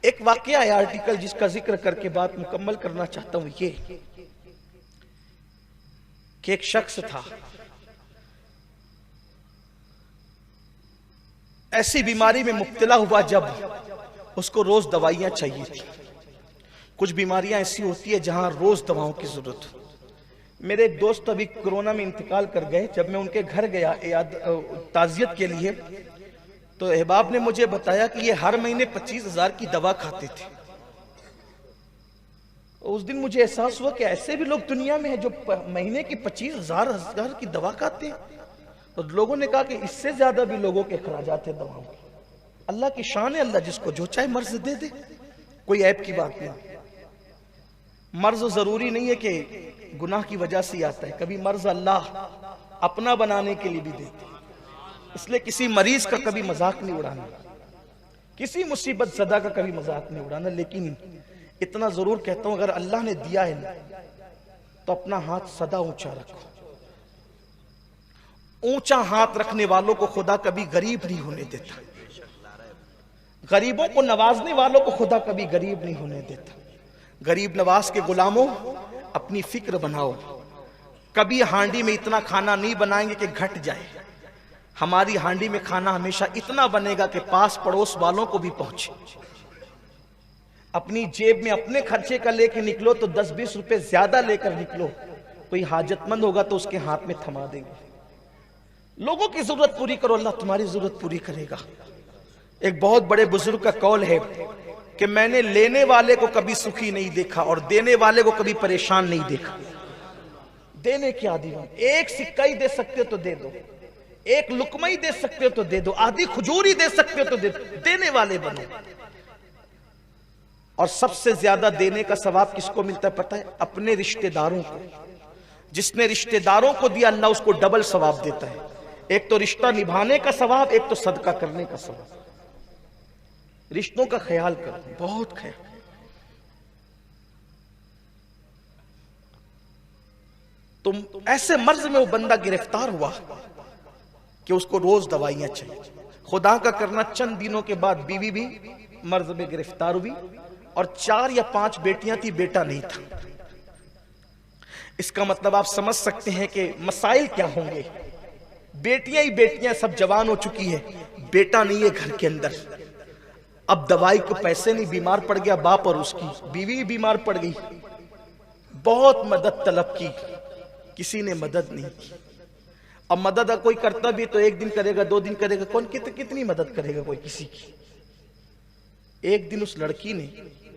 एक वाकया है आर्टिकल जिसका जिक्र करके बात मुकम्मल करना चाहता हूं, ये कि एक शख्स था, ऐसी बीमारी में मुब्तला हुआ जब उसको रोज दवाइयां चाहिए थी। कुछ बीमारियां ऐसी होती है जहां रोज दवाओं की जरूरत हो। मेरे एक दोस्त अभी कोरोना में इंतकाल कर गए। जब मैं उनके घर गया ताजियत के लिए, तो अहबाब ने मुझे बताया कि ये हर महीने 25,000 की दवा खाते थे। उस दिन मुझे एहसास हुआ कि ऐसे भी लोग दुनिया में हैं जो महीने की 25,000 की दवा खाते हैं। तो लोगों ने कहा कि इससे ज्यादा भी लोगों के अखराजात है दवाओं के। अल्लाह की शान है, अल्लाह जिसको जो चाहे मर्ज दे दे, कोई ऐब की बात नहीं। मर्ज जरूरी नहीं है कि गुनाह की वजह से आता है, कभी मर्ज अल्लाह अपना बनाने के लिए भी देते हैं। इसलिए किसी मरीज का कभी मजाक नहीं उड़ाना, किसी मुसीबत ज़दा का कभी मजाक नहीं उड़ाना। लेकिन इतना जरूर कहता हूं, अगर अल्लाह ने दिया है ना तो अपना हाथ सदा ऊंचा रखो। ऊंचा हाथ रखने वालों को खुदा कभी गरीब नहीं होने देता। गरीबों को नवाजने वालों को खुदा कभी गरीब नहीं होने देता। गरीब नवाज के गुलामों, अपनी फिक्र बनाओ। कभी हांडी में इतना खाना नहीं बनाएंगे कि घट जाए। हमारी हांडी में खाना हमेशा इतना बनेगा कि पास पड़ोस वालों को भी पहुंचे। अपनी जेब में अपने खर्चे का लेके निकलो तो 10-20 रुपए ज्यादा लेकर निकलो। कोई हाजतमंद होगा तो उसके हाथ में थमा देंगे। लोगों की जरूरत पूरी करो, अल्लाह तुम्हारी जरूरत पूरी करेगा। एक बहुत बड़े बुजुर्ग का कौल है कि मैंने लेने वाले को कभी सुखी नहीं देखा और देने वाले को कभी परेशान नहीं देखा। देने के आदि हो, एक सिक्का ही दे सकते हो तो दे दो, एक लुकमा ही दे सकते हो तो दे दो, आधी खजूर ही दे सकते हो तो दे दो। देने वाले बनो। और सबसे ज्यादा देने का सवाब किसको मिलता है पता है? अपने रिश्तेदारों को। जिसने रिश्तेदारों को दिया अल्लाह उसको डबल सवाब देता है। एक तो रिश्ता निभाने का सवाब, एक तो सदका करने का सवाब। रिश्तों का ख्याल करो, बहुत ख्याल। तुम ऐसे मर्ज में वो बंदा गिरफ्तार हुआ कि उसको रोज दवाइयां चाहिए। खुदा का करना, चंद दिनों के बाद बीवी भी मर्ज में गिरफ्तार हुई और 4 या 5 बेटियां थी, बेटा नहीं था। इसका मतलब आप समझ सकते हैं कि मसाइल क्या होंगे। बेटियां ही बेटियां सब जवान हो चुकी है, बेटा नहीं है घर के अंदर। अब दवाई को पैसे नहीं, बीमार पड़ गया बाप और उसकी बीवी बीमार पड़ गई। बहुत मदद तलब की, किसी ने मदद नहीं की। अब मदद कोई करता भी तो 1 दिन करेगा, 2 दिन करेगा, कौन कितनी मदद करेगा कोई किसी की। एक दिन उस लड़की ने,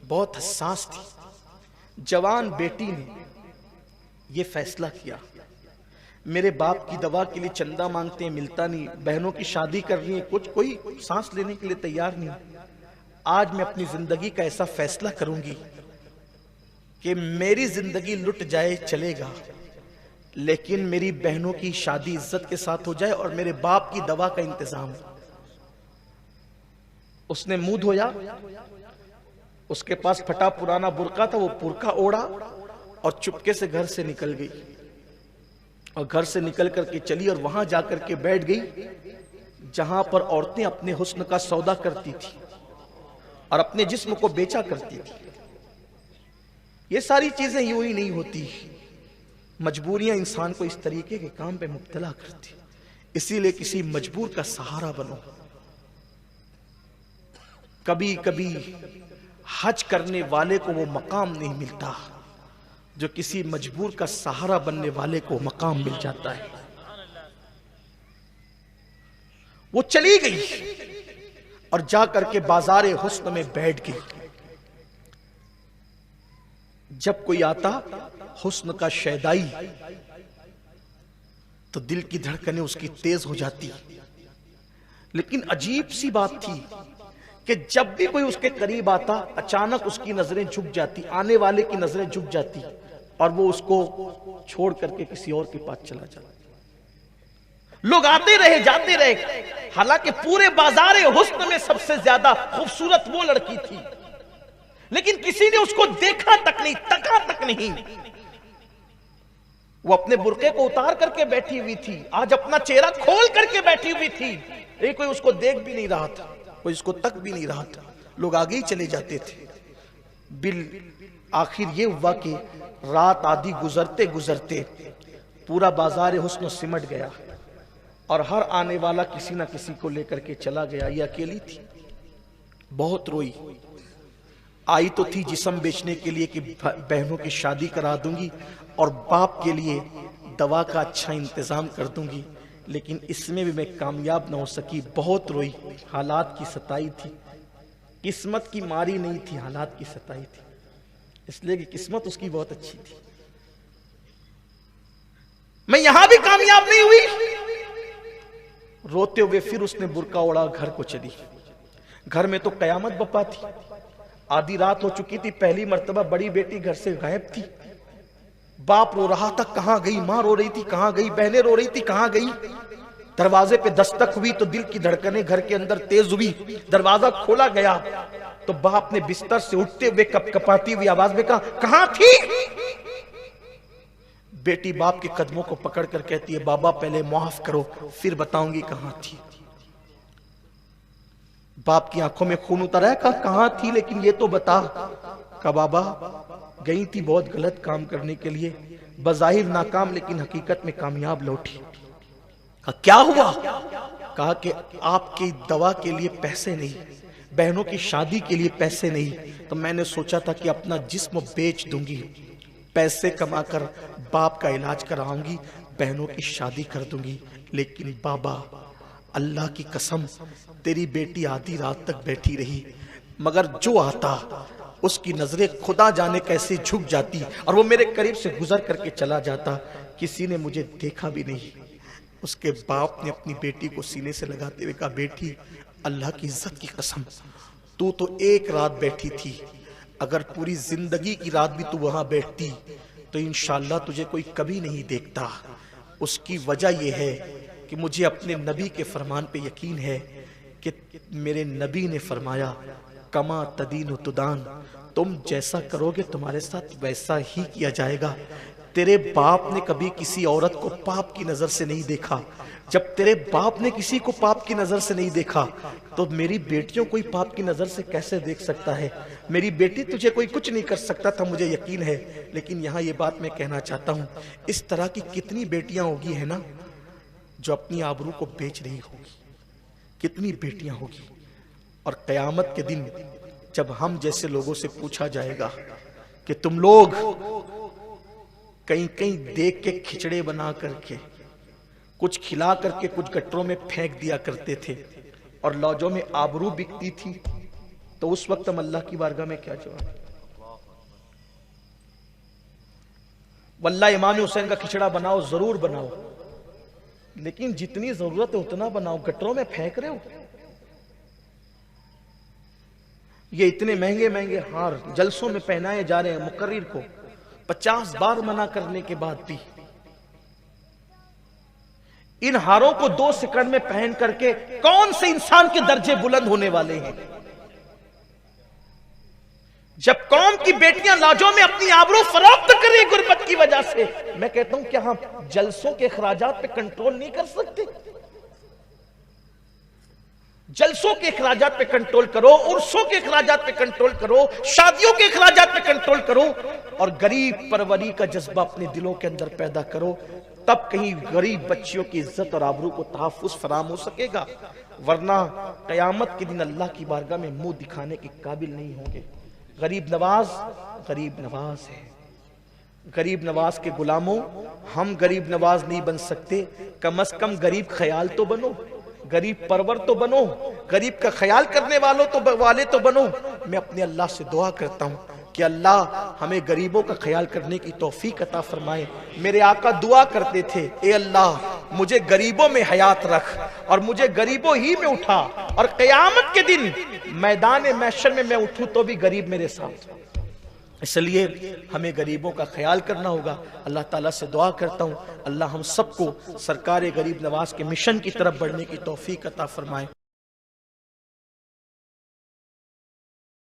बहुत हसास थी, जवान बेटी ने यह फैसला किया, मेरे बाप की दवा के लिए चंदा मांगते हैं, मिलता नहीं, बहनों की शादी कर रही है, कुछ कोई सांस लेने के लिए तैयार नहीं। आज मैं अपनी जिंदगी का ऐसा फैसला करूंगी कि मेरी जिंदगी लुट जाए चलेगा, लेकिन मेरी बहनों की शादी इज्जत के साथ हो जाए और मेरे बाप की दवा का इंतजाम। उसने मुंह धोया, उसके पास फटा पुराना बुर्का था, वो बुर्का ओढ़ा और चुपके से घर से निकल गई। और घर से निकल करके चली और वहां जाकर के बैठ गई जहां पर औरतें अपने हुस्न का सौदा करती थी और अपने जिस्म को बेचा करती थी। ये सारी चीजें यूं ही नहीं होती, मजबूरियां इंसान को इस तरीके के काम पे मुब्तला करती। इसीलिए किसी मजबूर का सहारा बनो। कभी कभी हज करने वाले को वो मकाम नहीं मिलता जो किसी मजबूर का सहारा बनने वाले को मकाम मिल जाता है। वो चली गई और जाकर के बाजारे हुस्न में बैठ गई। जब कोई आता हुस्न का शैदाई तो दिल की धड़कनें उसकी तेज हो जाती। लेकिन अजीब सी बात थी कि जब भी कोई उसके करीब आता अचानक उसकी नजरें झुक जाती, आने वाले की नजरें झुक जाती और वो उसको छोड़ करके किसी और के पास चला जाता। लोग आते रहे जाते रहे, हालांकि पूरे बाजारे हुस्न में सबसे ज्यादा खूबसूरत वो लड़की थी, लेकिन किसी ने उसको देखा तक नहीं, तका तक नहीं। वो अपने बुर्के को उतार करके बैठी हुई थी, आज अपना चेहरा खोल करके बैठी हुई थी। कोई उसको देख भी नहीं रहा था, कोई उसको तक भी नहीं रहा था। लोग आगे ही चले जाते थे। बिल आखिर ये हुआ कि रात आधी गुजरते गुजरते पूरा बाजार हुस्न सिमट गया और हर आने वाला किसी ना किसी को लेकर के चला गया। ये अकेली थी, बहुत रोई। आई तो थी जिस्म बेचने के लिए कि बहनों की शादी करा दूंगी और बाप के लिए दवा का अच्छा इंतजाम कर दूंगी, लेकिन इसमें भी मैं कामयाब ना हो सकी। बहुत रोई, हालात की सताई थी, किस्मत की मारी नहीं थी, हालात की सताई थी, इसलिए कि किस्मत उसकी बहुत अच्छी थी। मैं यहां भी कामयाब नहीं हुई। रोते हुए फिर उसने बुर्का ओढ़ा, घर को चली। घर में तो कयामत बपा थी, आधी रात हो चुकी थी। पहली मर्तबा बड़ी बेटी घर से गायब थी। बाप रो रहा था, कहां गई? मां रो रही थी, कहां गई? बहनें रो रही थी, कहां गई? दरवाजे पे दस्तक हुई तो दिल की धड़कनें घर के अंदर तेज हुई। दरवाजा खोला गया तो बाप ने बिस्तर से उठते हुए कपकपाती हुई आवाज में कहा, कहां थी? बेटी बाप के कदमों को पकड़ कर कहती है, बाबा पहले माफ करो, फिर बताऊंगी कहां थी। बाप की आंखों में खून उतर आया। कहा, कहां थी लेकिन ये तो बता। कहा, बाबा गई थी बहुत गलत काम करने के लिए, बज़ाहिर नाकाम लेकिन हकीकत में कामयाब लौटी। कहा, क्या हुआ? कहा कि आपकी दवा के लिए पैसे नहीं, बहनों की शादी के लिए पैसे नहीं, तो मैंने सोचा था कि अपना जिस्म बेच दूंगी, पैसे कमाकर बाप का इलाज कराऊंगी, बहनों की शादी कर दूंगी। लेकिन बाबा अल्लाह की कसम, तेरी बेटी आधी रात तक बैठी रही, मगर जो आता उसकी नजरें खुदा जाने कैसे झुक जाती और वो मेरे करीब से गुजर करके चला जाता। किसी ने मुझे देखा भी नहीं। उसके बाप ने अपनी बेटी को सीने से लगाते हुए कहा, बेटी अल्लाह की इज्जत की कसम, तू तो एक रात बैठी थी, अगर पूरी जिंदगी की रात भी तू वहां बैठती तो इंशाअल्लाह तुझे कोई कभी नहीं देखता। उसकी वजह यह है कि मुझे अपने नबी के फरमान पे यकीन है कि मेरे नबी ने फरमाया, कमा तदीन तुदान, तुम जैसा करोगे तुम्हारे साथ वैसा ही किया जाएगा। तेरे बाप ने कभी किसी औरत को पाप की नजर से नहीं देखा। जब तेरे बाप ने किसी को पाप की नजर से नहीं देखा तो मेरी बेटियों कोई पाप की नजर से कैसे देख सकता है? मेरी बेटी तुझे कोई कुछ नहीं कर सकता था, मुझे यकीन है। लेकिन यहाँ ये बात मैं कहना चाहता हूँ, इस तरह की कितनी बेटियां होगी है ना जो अपनी आबरू को बेच रही होगी, कितनी बेटियां होगी। और कयामत के दिन जब हम जैसे लोगों से पूछा जाएगा कि तुम लोग कहीं कहीं देख के खिचड़े बना करके कुछ खिला करके कुछ गट्टरों में फेंक दिया करते थे और लौजों में आबरू बिकती थी, तो उस वक्त हम अल्लाह की बारगाह में क्या जवाब? वल्लाह इमाम हुसैन का खिचड़ा बनाओ, जरूर बनाओ, लेकिन जितनी जरूरत है उतना बनाओ। गट्टरों में फेंक रहे हो। ये इतने महंगे महंगे हार जलसों में पहनाए जा रहे हैं, मुकर्रिर को 50 बार मना करने के बाद भी इन हारों को 2 सेकंड में पहन करके कौन से इंसान के दर्जे बुलंद होने वाले हैं? जब कौम की बेटियां लाजों में अपनी आबरू फरोख्त करें गुर्बत की वजह से, मैं कहता हूं क्या हम जलसों के अखराजात पे कंट्रोल नहीं कर सकते? जलसों के अखराजात पे कंट्रोल करो, उर्सों के अखराजात पे कंट्रोल करो, शादियों के अखराजात पे कंट्रोल करो और गरीब परवरी का जज्बा अपने दिलों के अंदर पैदा करो, तब कहीं गरीब बच्चियों की इज्जत और आबरू को तहफ्फुज फराम हो सकेगा। वरना कयामत के दिन अल्लाह की बारगाह में मुंह दिखाने के काबिल नहीं होंगे। गरीब नवाज है। गरीब नवाज के गुलामों, हम गरीब नवाज नहीं बन सकते, कम से कम गरीब ख्याल तो बनो, गरीब परवर तो बनो, गरीब का ख्याल करने वाले तो बनो। मैं अपने अल्लाह से दुआ करता हूँ कि अल्लाह हमें गरीबों का ख्याल करने की तौफीक अता फरमाए। मेरे आका दुआ करते थे, ए अल्लाह मुझे गरीबों में हयात रख और मुझे गरीबों ही में उठा, और क़यामत के दिन मैदान महशर में मैं उठूं तो भी गरीब मेरे साथ। इसलिए हमें गरीबों का ख्याल करना होगा। अल्लाह ताला से दुआ करता हूँ अल्लाह हम सबको सरकार गरीब नवाज के मिशन की तरफ बढ़ने की तौफीक अता फरमाए।